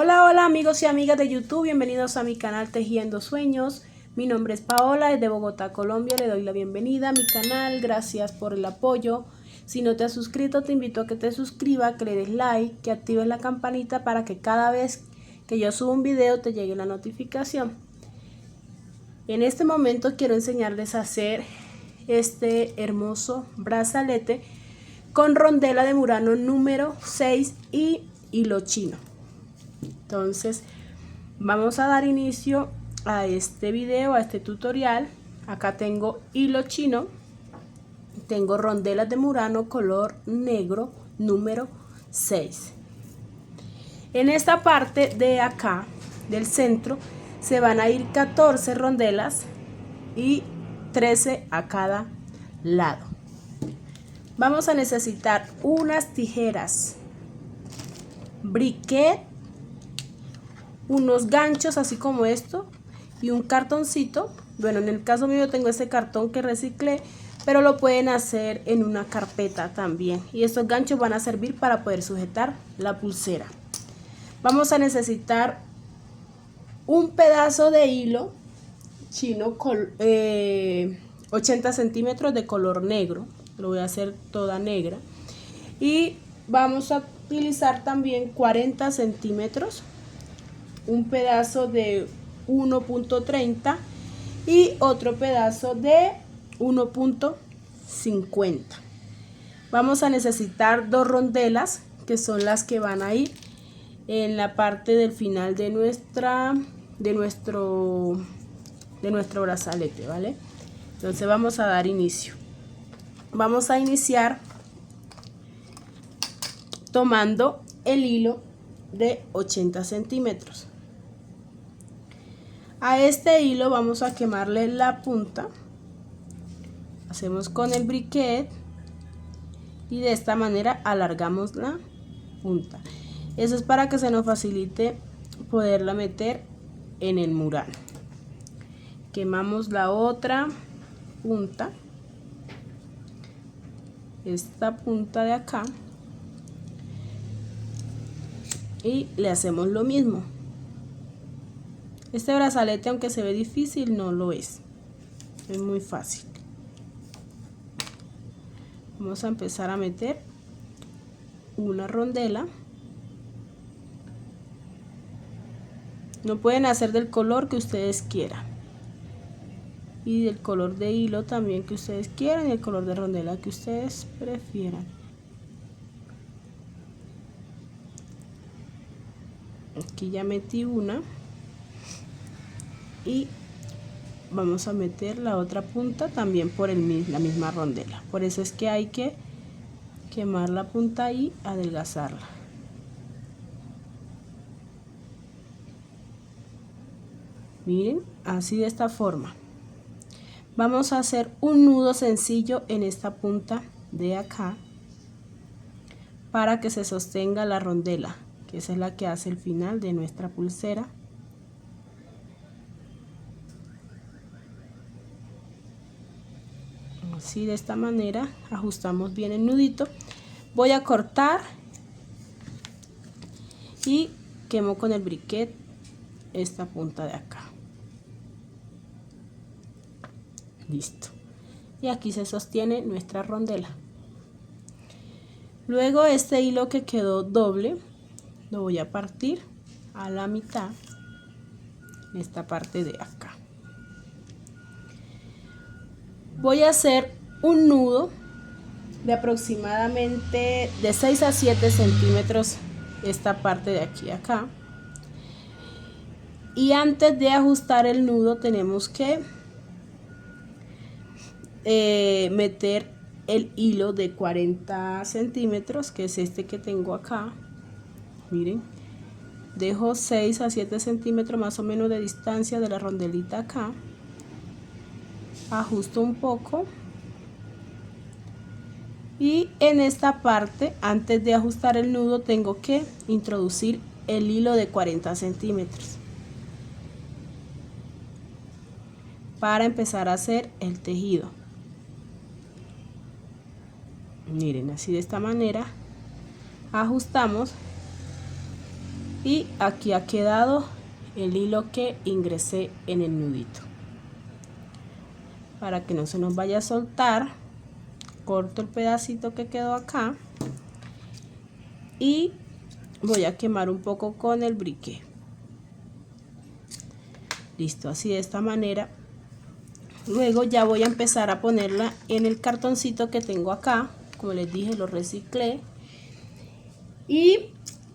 Hola, hola amigos y amigas de YouTube, bienvenidos a mi canal Tejiendo Sueños. Mi nombre es Paola, desde Bogotá, Colombia. Le doy la bienvenida a mi canal, gracias por el apoyo. Si no te has suscrito, te invito a que te suscribas, que le des like, que actives la campanita para que cada vez que yo suba un video te llegue la notificación. En este momento quiero enseñarles a hacer este hermoso brazalete con rondela de Murano número 6 y hilo chino. Entonces vamos a dar inicio a este video, a este tutorial. Acá tengo hilo chino, tengo rondelas de Murano color negro número 6. En esta parte de acá del centro se van a ir 14 rondelas y 13 a cada lado. Vamos a necesitar unas tijeras, briquet, unos ganchos así como esto y un cartoncito. Bueno, en el caso mío tengo este cartón que reciclé, pero lo pueden hacer en una carpeta también, y estos ganchos van a servir para poder sujetar la pulsera. Vamos a necesitar un pedazo de hilo chino 80 centímetros de color negro, lo voy a hacer toda negra, y vamos a utilizar también 40 centímetros, un pedazo de 1.30 y otro pedazo de 1.50. Vamos a necesitar dos rondelas, que son las que van a ir en la parte del final de nuestro brazalete, ¿vale? Entonces vamos a dar inicio. Vamos a iniciar tomando el hilo de 80 centímetros. A este hilo vamos a quemarle la punta. Hacemos con el briquet y de esta manera alargamos la punta. Eso es para que se nos facilite poderla meter en el Murano. Quemamos la otra punta, esta punta de acá, y le hacemos lo mismo. Este brazalete, aunque se ve difícil, no lo es muy fácil. Vamos a empezar a meter una rondela. No pueden hacer del color que ustedes quieran, y del color de hilo también que ustedes quieran, y el color de rondela que ustedes prefieran. Aquí ya metí una y vamos a meter la otra punta también por la misma rondela. Por eso es que hay que quemar la punta y adelgazarla. Miren, así de esta forma. Vamos a hacer un nudo sencillo en esta punta de acá para que se sostenga la rondela, que esa es la que hace el final de nuestra pulsera. Así, de esta manera ajustamos bien el nudito. Voy a cortar y quemo con el briquet esta punta de acá. Listo. Y aquí se sostiene nuestra rondela. Luego este hilo que quedó doble lo voy a partir a la mitad en esta parte de acá. Voy a hacer un nudo de aproximadamente de 6 a 7 centímetros esta parte de aquí a acá, y antes de ajustar el nudo tenemos que meter el hilo de 40 centímetros, que es este que tengo acá. Miren, dejo 6 a 7 centímetros más o menos de distancia de la rondelita acá, ajusto un poco, y en esta parte, antes de ajustar el nudo, tengo que introducir el hilo de 40 centímetros para empezar a hacer el tejido. Miren, así de esta manera ajustamos y aquí ha quedado el hilo que ingresé en el nudito. Para que no se nos vaya a soltar, corto el pedacito que quedó acá y voy a quemar un poco con el briquet. Listo, así de esta manera. Luego ya voy a empezar a ponerla en el cartoncito que tengo acá. Como les dije, lo reciclé. Y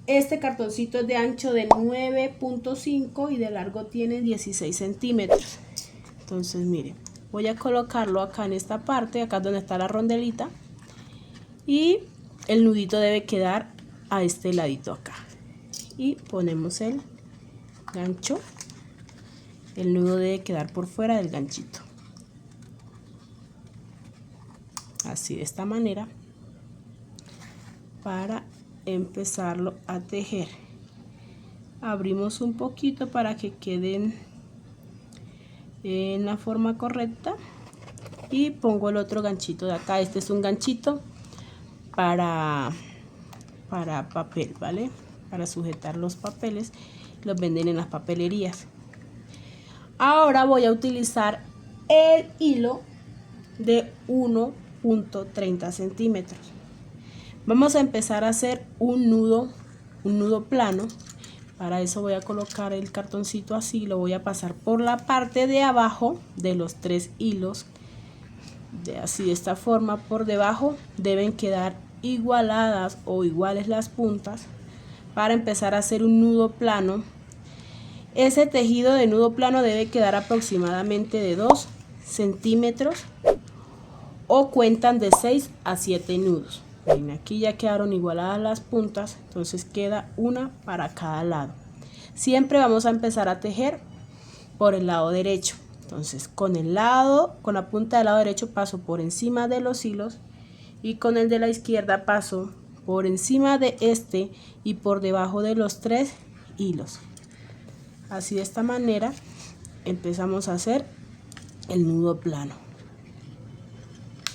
este cartoncito es de ancho de 9.5 y de largo tiene 16 centímetros. Entonces miren, voy a colocarlo acá en esta parte, acá donde está la rondelita. Y el nudito debe quedar a este ladito acá. Y ponemos el gancho. El nudo debe quedar por fuera del ganchito. Así de esta manera. Para empezarlo a tejer. Abrimos un poquito para que queden en la forma correcta. Y pongo el otro ganchito de acá. Este es un ganchito para papel, ¿vale? Para sujetar los papeles. Los venden en las papelerías. Ahora voy a utilizar el hilo de 1.30 centímetros. Vamos a empezar a hacer un nudo plano. Para eso voy a colocar el cartoncito así, lo voy a pasar por la parte de abajo de los 3 hilos. Así de esta forma, por debajo deben quedar igualadas o iguales las puntas para empezar a hacer un nudo plano. Ese tejido de nudo plano debe quedar aproximadamente de 2 centímetros o cuentan de 6 a 7 nudos. Ven, aquí ya quedaron igualadas las puntas, entonces queda una para cada lado. Siempre vamos a empezar a tejer por el lado derecho. Entonces con la punta del lado derecho paso por encima de los hilos y con el de la izquierda paso por encima de este y por debajo de los 3 hilos. Así de esta manera empezamos a hacer el nudo plano.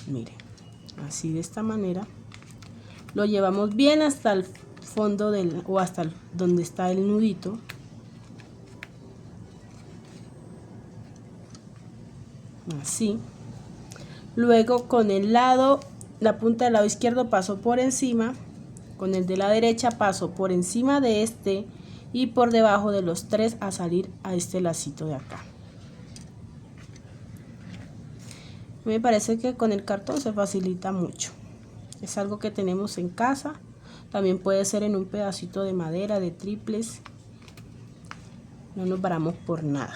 Miren, así de esta manera lo llevamos bien hasta el fondo o hasta donde está el nudito. Así. Luego con la punta del lado izquierdo paso por encima, con el de la derecha paso por encima de este y por debajo de los 3 a salir a este lacito de acá. Me parece que con el cartón se facilita mucho. Es algo que tenemos en casa. También puede ser en un pedacito de madera, de triples. No nos paramos por nada.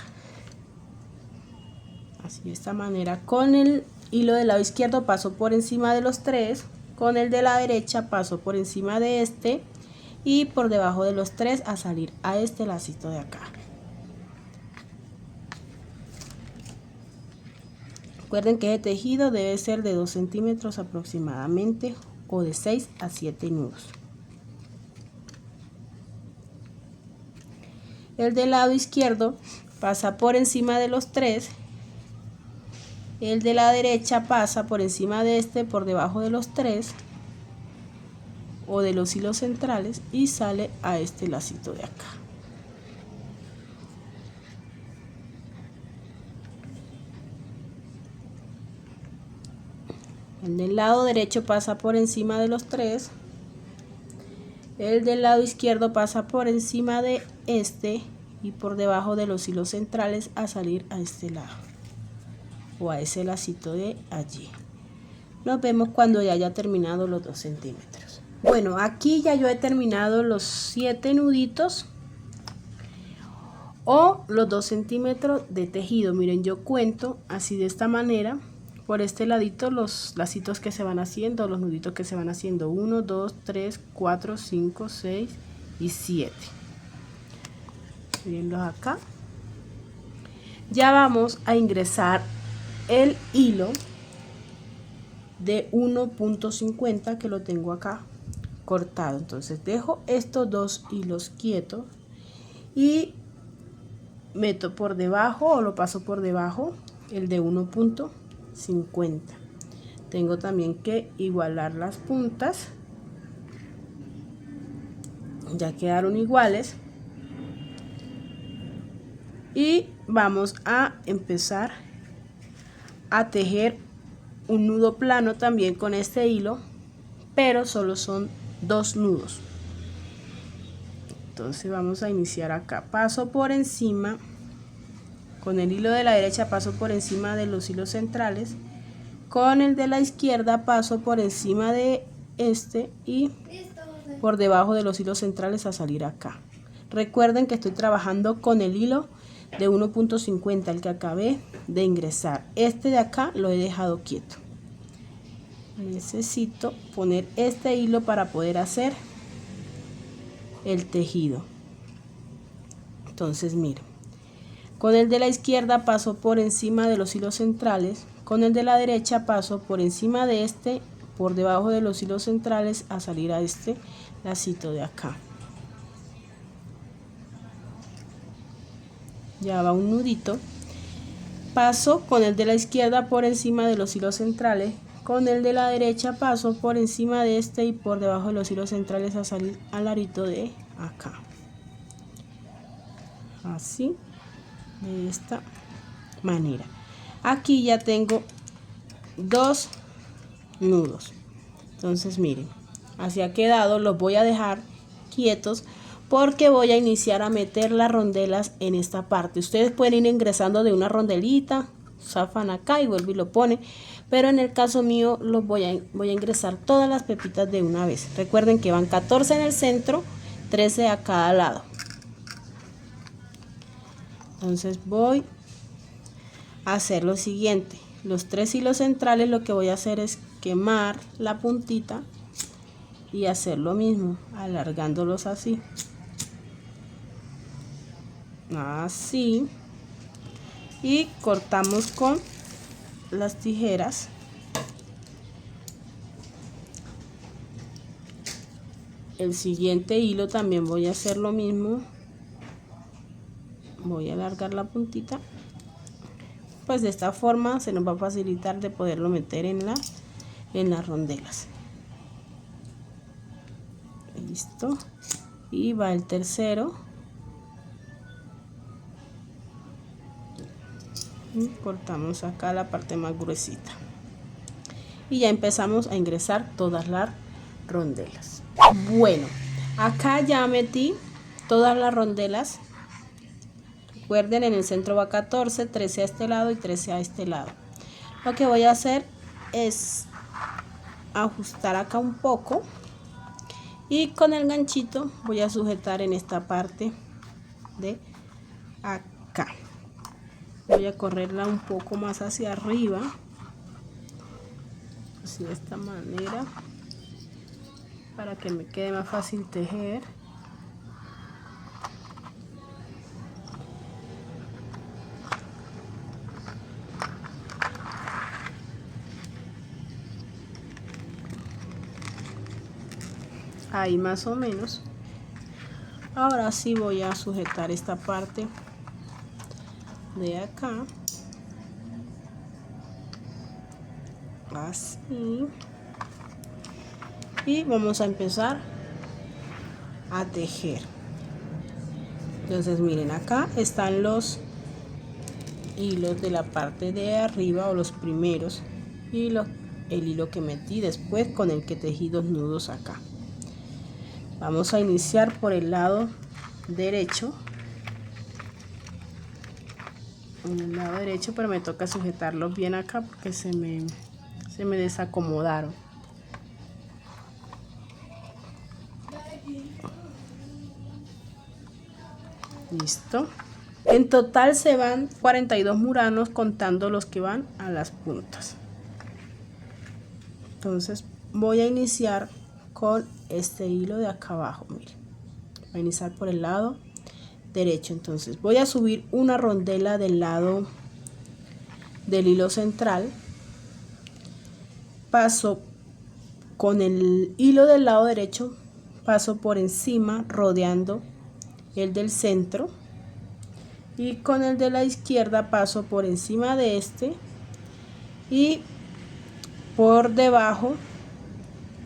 Así de esta manera. Con el hilo del lado izquierdo paso por encima de los 3. Con el de la derecha paso por encima de este. Y por debajo de los 3 a salir a este lacito de acá. Recuerden que el tejido debe ser de 2 centímetros aproximadamente o de 6 a 7 nudos. El del lado izquierdo pasa por encima de los 3. El de la derecha pasa por encima de este, por debajo de los 3 o de los hilos centrales y sale a este lacito de acá. El del lado derecho pasa por encima de los 3. El del lado izquierdo pasa por encima de este y por debajo de los hilos centrales a salir a este lado o a ese lacito de allí. Nos vemos cuando ya haya terminado los 2 centímetros. Bueno, aquí ya yo he terminado los 7 nuditos o los 2 centímetros de tejido. Miren, yo cuento así de esta manera. Por este ladito los lacitos que se van haciendo, los nuditos que se van haciendo, 1, 2, 3, 4, 5, 6 y 7. Mirenlos acá. Ya vamos a ingresar el hilo de 1.50 que lo tengo acá cortado. Entonces dejo estos 2 hilos quietos y meto por debajo o lo paso por debajo el de 1.50. Tengo también que igualar las puntas. Ya quedaron iguales. y vamos a empezar a tejer un nudo plano también con este hilo, pero solo son 2 nudos. Entonces vamos a iniciar acá, paso por encima con el hilo de la derecha, paso por encima de los hilos centrales, con el de la izquierda paso por encima de este y por debajo de los hilos centrales a salir acá. Recuerden que estoy trabajando con el hilo de 1.50, el que acabé de ingresar. Este de acá lo he dejado quieto. Necesito poner este hilo para poder hacer el tejido. Entonces miren, con el de la izquierda paso por encima de los hilos centrales, con el de la derecha paso por encima de este, por debajo de los hilos centrales a salir a este lacito de acá. Ya va un nudito, paso con el de la izquierda por encima de los hilos centrales, con el de la derecha paso por encima de este y por debajo de los hilos centrales a salir al arito de acá, así, de esta manera. Aquí ya tengo 2 nudos. Entonces miren, así ha quedado. Los voy a dejar quietos porque voy a iniciar a meter las rondelas en esta parte. Ustedes pueden ir ingresando de una rondelita, zafan acá y vuelven y lo ponen, pero en el caso mío los voy a ingresar todas las pepitas de una vez. Recuerden que van 14 en el centro, 13 a cada lado. Entonces voy a hacer lo siguiente: los 3 hilos centrales, lo que voy a hacer es quemar la puntita y hacer lo mismo, alargándolos así, y cortamos con las tijeras. El siguiente hilo también voy a hacer lo mismo, voy a alargar la puntita, pues de esta forma se nos va a facilitar de poderlo meter en las rondelas. Listo, y va el tercero y cortamos acá la parte más gruesita y ya empezamos a ingresar todas las rondelas. Bueno, acá ya metí todas las rondelas. Recuerden, en el centro va 14, 13 a este lado y 13 a este lado. Lo que voy a hacer es ajustar acá un poco y con el ganchito voy a sujetar en esta parte de acá. Voy a correrla un poco más hacia arriba, así de esta manera, para que me quede más fácil tejer. Ahí más o menos. Ahora sí voy a sujetar esta parte de acá, así, y vamos a empezar a tejer. Entonces miren, acá están los hilos de la parte de arriba, o los primeros, y el hilo que metí después con el que tejí 2 nudos acá. Vamos a iniciar por el lado derecho, pero me toca sujetarlos bien acá porque se me desacomodaron. Listo. En total se van 42 muranos contando los que van a las puntas. Entonces voy a iniciar con este hilo de acá abajo. Miren, voy a iniciar por el lado derecho. Entonces voy a subir una rondela del lado del hilo central, paso con el hilo del lado derecho, paso por encima rodeando el del centro, y con el de la izquierda paso por encima de este y por debajo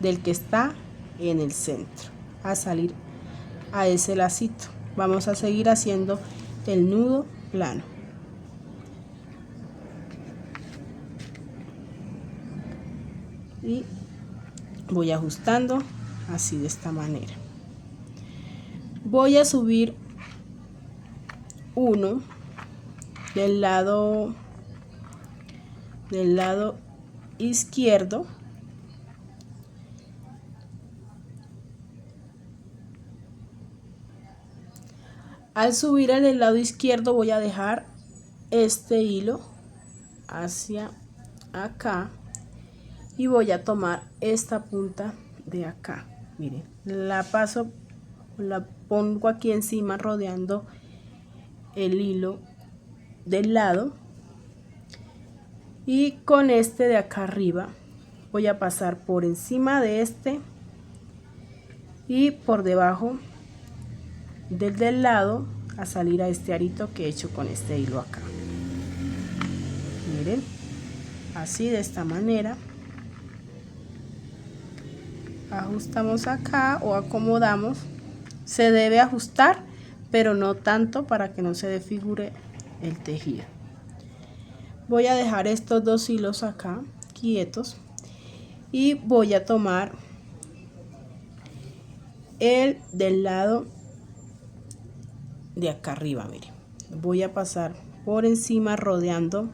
del que está en el centro a salir a ese lacito. Vamos a seguir haciendo el nudo plano. Y voy ajustando así de esta manera. Voy a subir uno del lado izquierdo. Al subir el del lado izquierdo voy a dejar este hilo hacia acá y voy a tomar esta punta de acá. Miren, la paso, la pongo aquí encima rodeando el hilo del lado, y con este de acá arriba voy a pasar por encima de este y por debajo del lado a salir a este arito que he hecho con este hilo acá. Miren, así de esta manera ajustamos acá o acomodamos. Se debe ajustar, pero no tanto para que no se desfigure el tejido. Voy a dejar estos dos hilos acá quietos y voy a tomar el del lado de acá arriba. Miren, voy a pasar por encima rodeando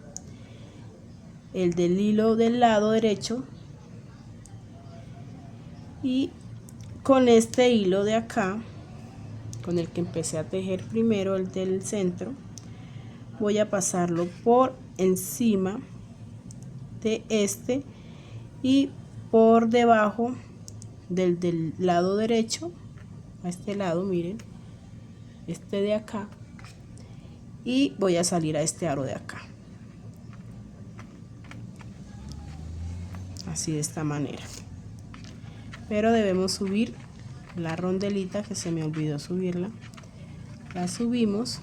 el del hilo del lado derecho, y con este hilo de acá, con el que empecé a tejer primero, el del centro, voy a pasarlo por encima de este y por debajo del lado derecho, a este lado, miren, este de acá, y voy a salir a este aro de acá, así de esta manera. Pero debemos subir la rondelita, que se me olvidó subirla. La subimos.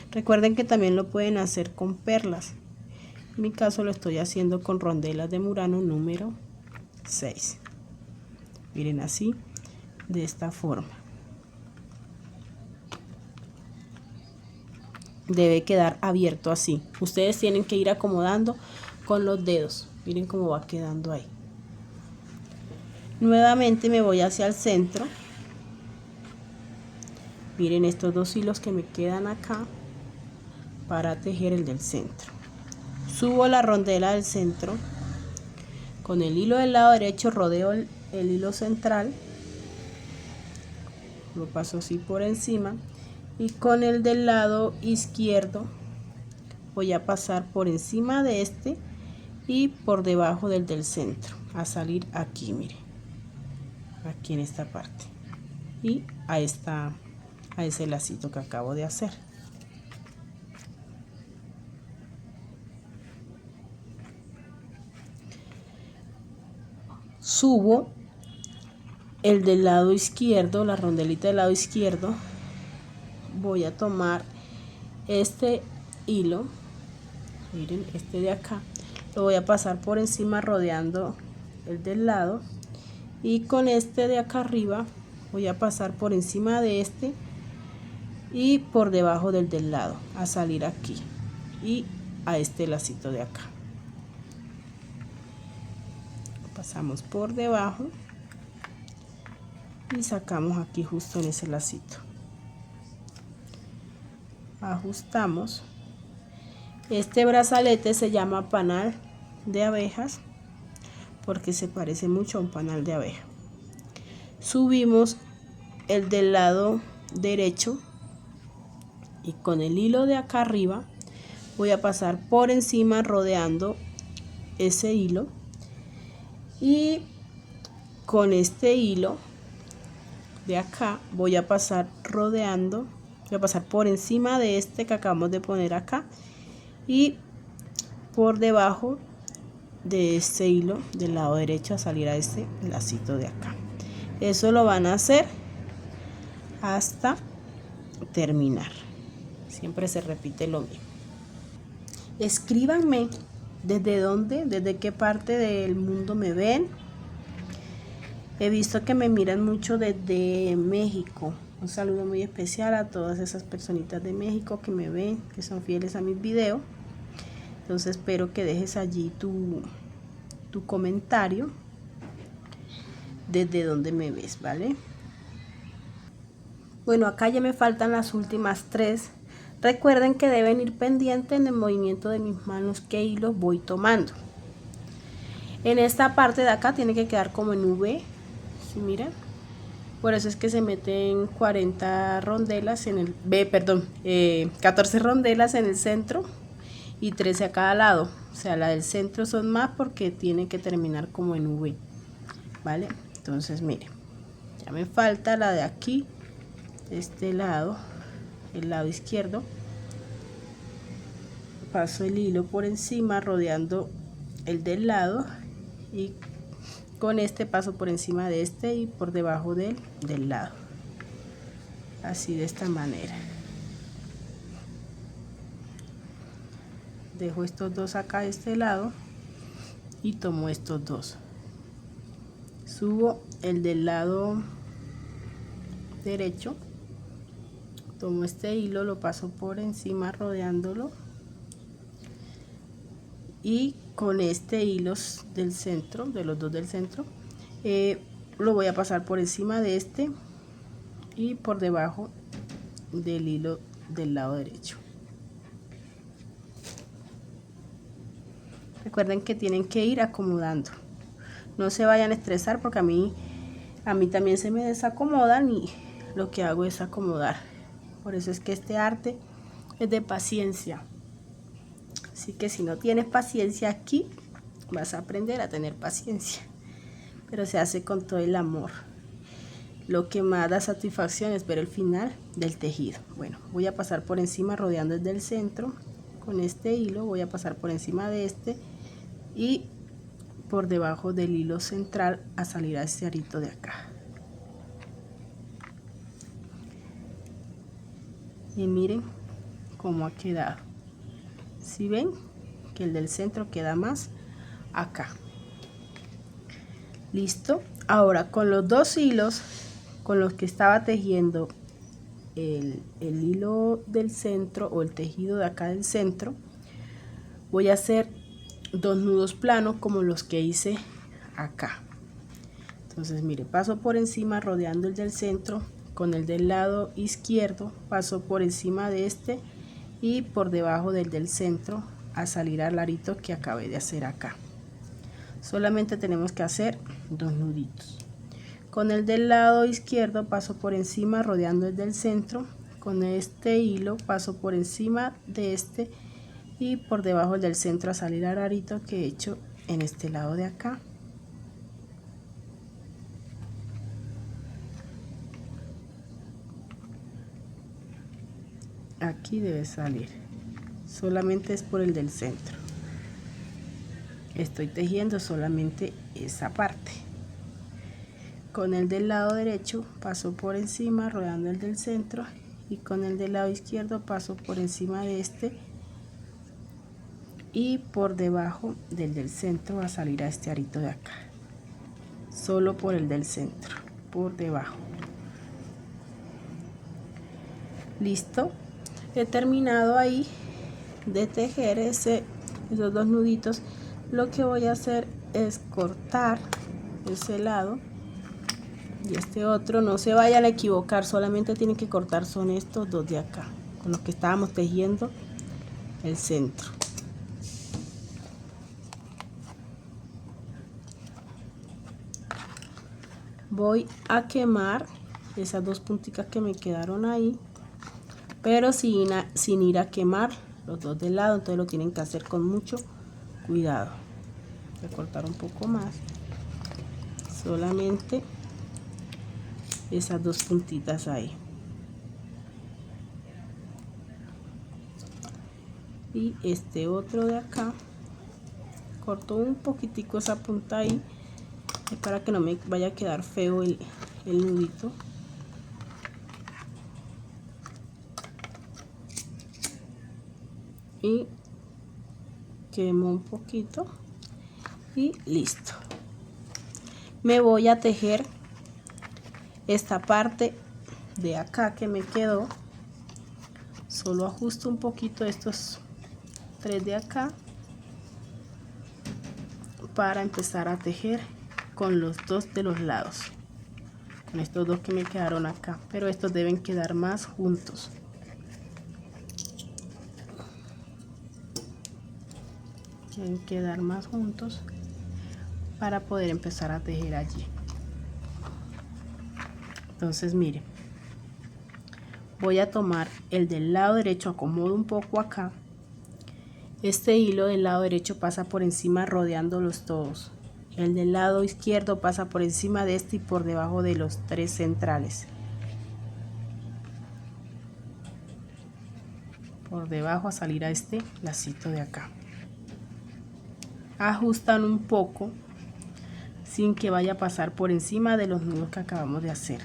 Recuerden que también lo pueden hacer con perlas. En mi caso lo estoy haciendo con rondelas de Murano número 6. Miren, así, de esta forma. Debe quedar abierto así. Ustedes tienen que ir acomodando con los dedos. Miren cómo va quedando ahí. Nuevamente me voy hacia el centro. Miren estos dos hilos que me quedan acá para tejer el del centro. Subo la rondela del centro. Con el hilo del lado derecho rodeo el hilo central. Lo paso así por encima. Y con el del lado izquierdo voy a pasar por encima de este y por debajo del centro. A salir aquí, miren. Aquí en esta parte. Y a ese lacito que acabo de hacer. Subo el del lado izquierdo, la rondelita del lado izquierdo. Voy a tomar este hilo, miren, este de acá, lo voy a pasar por encima rodeando el del lado, y con este de acá arriba voy a pasar por encima de este y por debajo del lado, a salir aquí y a este lacito de acá. Pasamos por debajo y sacamos aquí justo en ese lacito. Ajustamos. Este brazalete se llama panal de abejas porque se parece mucho a un panal de abeja. Subimos el del lado derecho y con el hilo de acá arriba voy a pasar por encima rodeando ese hilo, y con este hilo de acá voy a pasar rodeando, voy a pasar por encima de este que acabamos de poner acá y por debajo de este hilo del lado derecho a salir a este lacito de acá. Eso lo van a hacer hasta terminar. Siempre se repite lo mismo. Escríbanme desde dónde, desde qué parte del mundo me ven. He visto que me miran mucho desde México. Un saludo muy especial a todas esas personitas de México que me ven, que son fieles a mis videos. Entonces espero que dejes allí tu comentario desde donde me ves, ¿vale? Bueno, acá ya me faltan las últimas 3. Recuerden que deben ir pendientes en el movimiento de mis manos que hilos voy tomando. En esta parte de acá tiene que quedar como en V, ¿sí? Miren. Por eso es que se meten 40 rondelas en el 14 rondelas en el centro y 13 a cada lado. O sea, la del centro son más porque tiene que terminar como en V, ¿vale? Entonces, miren, ya me falta la de aquí, este lado, el lado izquierdo. Paso el hilo por encima rodeando el del lado y con este paso por encima de este y por debajo del lado, así de esta manera. Dejo estos dos acá de este lado y tomo estos dos, subo el del lado derecho, tomo este hilo, lo paso por encima rodeándolo y con este hilo del centro, de los dos del centro, lo voy a pasar por encima de este y por debajo del hilo del lado derecho. Recuerden que tienen que ir acomodando, no se vayan a estresar porque a mí también se me desacomodan y lo que hago es acomodar. Por eso es que este arte es de paciencia. Así que si no tienes paciencia aquí, vas a aprender a tener paciencia. Pero se hace con todo el amor. Lo que más da satisfacción es ver el final del tejido. Bueno, voy a pasar por encima rodeando desde el centro. Con este hilo voy a pasar por encima de este y por debajo del hilo central a salir a este arito de acá. Y miren cómo ha quedado. Si ven que el del centro queda más acá. Listo. Ahora con los dos hilos con los que estaba tejiendo el hilo del centro o el tejido de acá del centro, voy a hacer 2 nudos planos como los que hice acá. Entonces mire, paso por encima rodeando el del centro, con el del lado izquierdo paso por encima de este y por debajo del centro a salir al arito que acabé de hacer acá. Solamente tenemos que hacer 2 nuditos. Con el del lado izquierdo paso por encima rodeando el del centro, con este hilo paso por encima de este y por debajo del centro a salir al arito que he hecho en este lado de acá. Aquí debe salir, solamente es por el del centro. Estoy tejiendo solamente esa parte. Con el del lado derecho paso por encima rodeando el del centro y con el del lado izquierdo paso por encima de este y por debajo del centro a salir a este arito de acá. Solo por el del centro, por debajo. Listo. He terminado ahí de tejer esos 2 nuditos. Lo que voy a hacer es cortar ese lado y este otro. No se vayan a equivocar, solamente tienen que cortar son estos 2 de acá con los que estábamos tejiendo el centro. Voy a quemar esas 2 punticas que me quedaron ahí, pero sin ir a quemar los 2 del lado, entonces lo tienen que hacer con mucho cuidado. Voy a cortar un poco más, solamente esas 2 puntitas ahí y este otro de acá corto un poquitico esa punta ahí para que no me vaya a quedar feo el nudito. Y quemo un poquito y listo. Me voy a tejer esta parte de acá que me quedó, solo ajusto un poquito estos 3 de acá para empezar a tejer con los 2 de los lados, con estos 2 que me quedaron acá, pero estos deben quedar más juntos. Deben quedar más juntos para poder empezar a tejer allí. Entonces miren, voy a tomar el del lado derecho, acomodo un poco acá. Este hilo del lado derecho pasa por encima rodeándolos todos. El del lado izquierdo pasa por encima de este y por debajo de los 3 centrales. Por debajo a salir a este lacito de acá. Ajustan un poco sin que vaya a pasar por encima de los nudos que acabamos de hacer,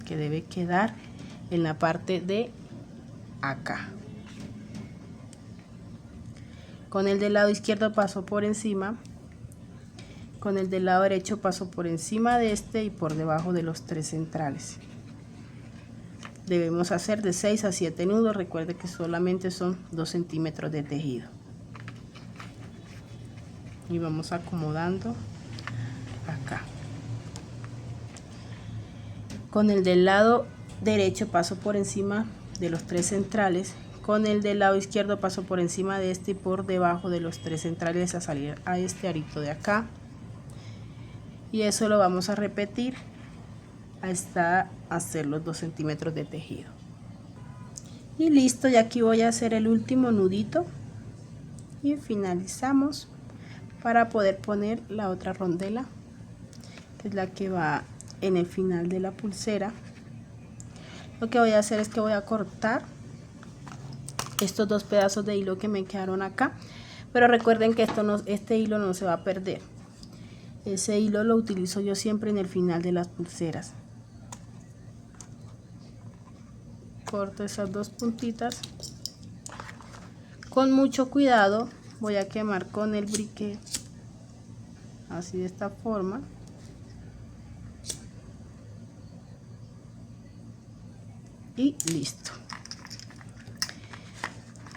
que debe quedar en la parte de acá. Con el del lado izquierdo paso por encima, con el del lado derecho paso por encima de este y por debajo de los 3 centrales. Debemos hacer de 6 a 7 nudos, recuerde que solamente son 2 centímetros de tejido. Y vamos acomodando acá. Con el del lado derecho paso por encima de los 3 centrales, con el del lado izquierdo paso por encima de este y por debajo de los 3 centrales a salir a este arito de acá. Y eso lo vamos a repetir hasta hacer los 2 centímetros de tejido. Y listo, y aquí voy a hacer el último nudito y finalizamos para poder poner la otra rondela, que es la que va en el final de la pulsera. Lo que voy a hacer es que voy a cortar estos 2 pedazos de hilo que me quedaron acá, pero recuerden que este hilo no se va a perder. Ese hilo lo utilizo yo siempre en el final de las pulseras. Corto esas 2 puntitas con mucho cuidado. Voy a quemar con el briquet así, de esta forma. Y listo.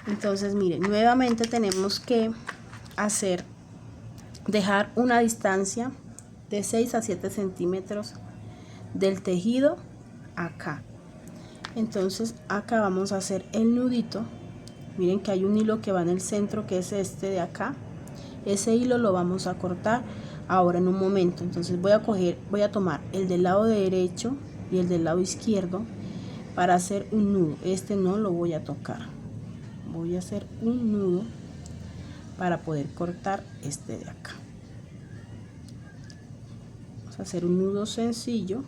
Entonces miren, nuevamente tenemos que dejar una distancia de 6 a 7 centímetros del tejido acá. Entonces acá vamos a hacer el nudito. Miren que hay un hilo que va en el centro, que es este de acá. Ese hilo lo vamos a cortar ahora en un momento. Entonces voy a tomar el del lado derecho y el del lado izquierdo para hacer un nudo. Este no lo voy a tocar. Voy a hacer un nudo para poder cortar este de acá. Vamos a hacer un nudo sencillo,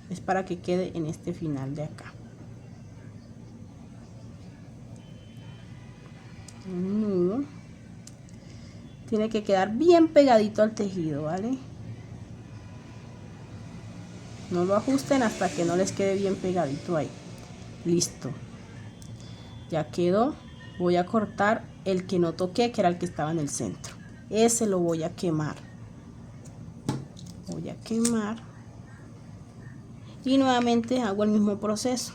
es para que quede en este final de acá. Un nudo tiene que quedar bien pegadito al tejido, ¿vale? No lo ajusten hasta que no les quede bien pegadito ahí. Listo, ya quedó. Voy a cortar el que no toqué, que era el que estaba en el centro. Ese lo voy a quemar. Voy a quemar y nuevamente hago el mismo proceso.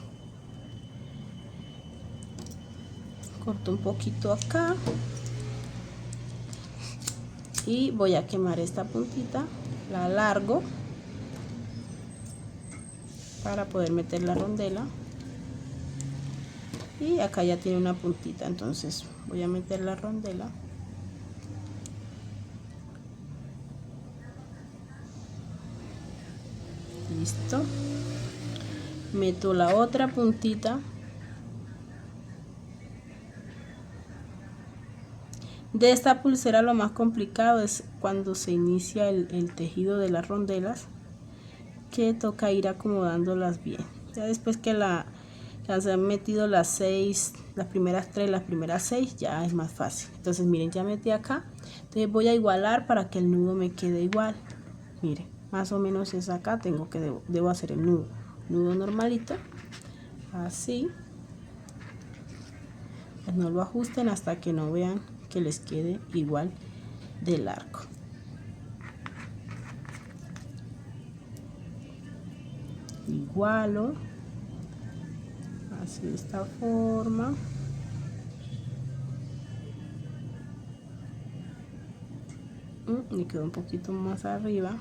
Corto un poquito acá y voy a quemar esta puntita, la alargo para poder meter la rondela. Y acá ya tiene una puntita, entonces voy a meter la rondela. Listo. Meto la otra puntita. De esta pulsera lo más complicado es cuando se inicia el tejido de las rondelas, que toca ir acomodándolas bien. Ya después que se han metido las 6, las primeras 3, las primeras 6, ya es más fácil. Entonces miren, ya metí acá. Entonces voy a igualar para que el nudo me quede igual. Miren, más o menos es acá, debo hacer el nudo normalito, así. Pues no lo ajusten hasta que no vean que les quede igual de largo. Igualo así de esta forma. Me quedó un poquito más arriba.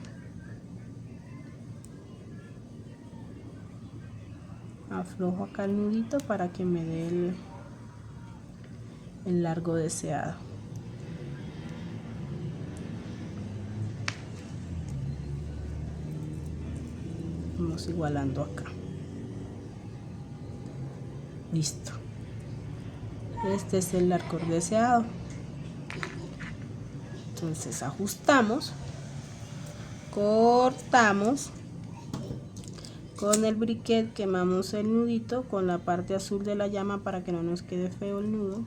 Aflojo acá el nudito para que me dé el largo deseado. Vamos igualando acá. Listo. Este es el largo deseado. Entonces ajustamos, cortamos, con el briquet quemamos el nudito con la parte azul de la llama para que no nos quede feo el nudo.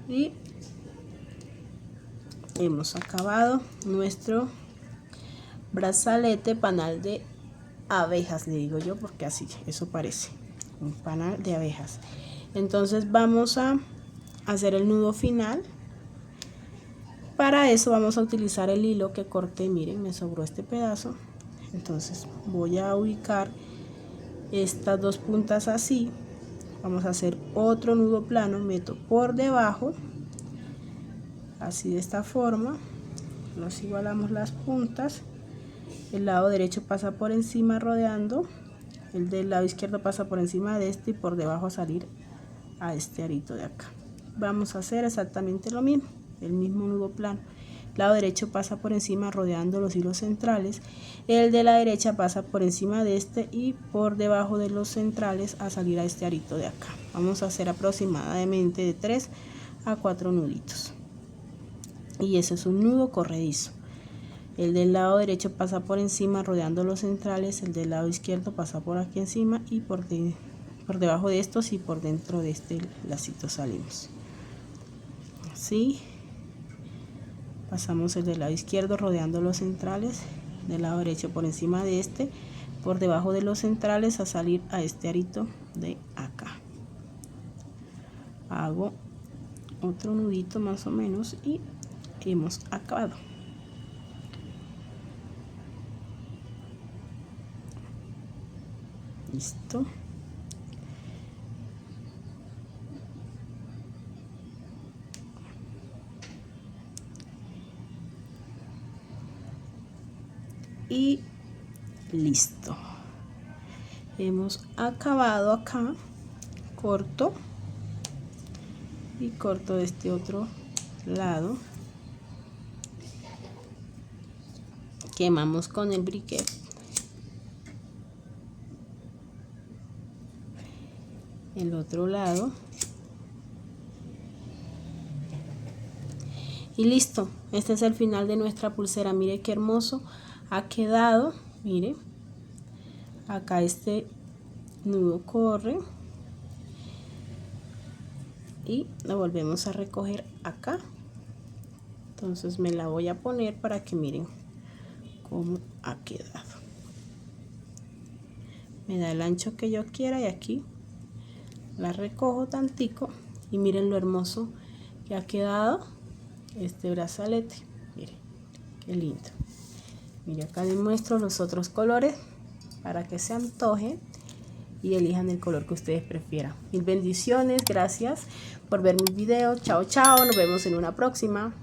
Y hemos acabado nuestro brazalete panal de abejas, le digo yo porque así eso parece un panal de abejas. Entonces vamos a hacer el nudo final. Para eso vamos a utilizar el hilo que corté. Miren, me sobró este pedazo. Entonces voy a ubicar estas dos puntas así. Vamos a hacer otro nudo plano, meto por debajo, así de esta forma. Nos igualamos las puntas. El lado derecho pasa por encima rodeando, el del lado izquierdo pasa por encima de este y por debajo a salir a este arito de acá. Vamos a hacer exactamente lo mismo, el mismo nudo plano. El lado derecho pasa por encima rodeando los hilos centrales, el de la derecha pasa por encima de este y por debajo de los centrales a salir a este arito de acá. Vamos a hacer aproximadamente de 3 a 4 nuditos y ese es un nudo corredizo. El del lado derecho pasa por encima rodeando los centrales, el del lado izquierdo pasa por aquí encima y por debajo de estos y por dentro de este lacito salimos. Así pasamos el del lado izquierdo rodeando los centrales, del lado derecho por encima de este, por debajo de los centrales a salir a este arito de acá. Hago otro nudito más o menos y hemos acabado. Listo. Y listo. Hemos acabado acá. Corto y corto de este otro lado. Quemamos con el briquet. El otro lado y listo. Este es el final de nuestra pulsera. Mire qué hermoso ha quedado. Mire, acá este nudo corre y lo volvemos a recoger acá. Entonces me la voy a poner para que miren cómo ha quedado. Me da el ancho que yo quiera y aquí la recojo tantico y miren lo hermoso que ha quedado este brazalete. Miren qué lindo. Miren, acá les muestro los otros colores para que se antojen y elijan el color que ustedes prefieran. Mil bendiciones, gracias por ver mis videos. Chao, chao, nos vemos en una próxima.